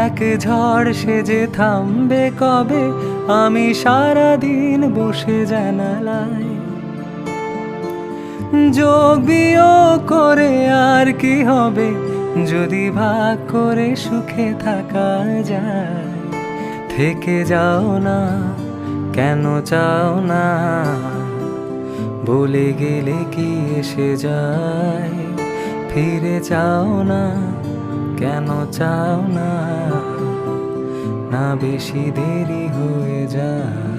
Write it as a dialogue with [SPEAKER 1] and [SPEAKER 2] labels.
[SPEAKER 1] এক ঝড় সেজে থামবে কবে, আমি সারাদিন বসে জানালায়। যোগ বিয়োগ করে আর কি হবে, যদি ভাগ করে সুখে থাকা যায়। থেকে যাও না, কেন চাও না, বলে গেলে কি এসে যায়। ফিরে চাও না, কেন চাও না, না বেশি দেরি হয়ে যায়।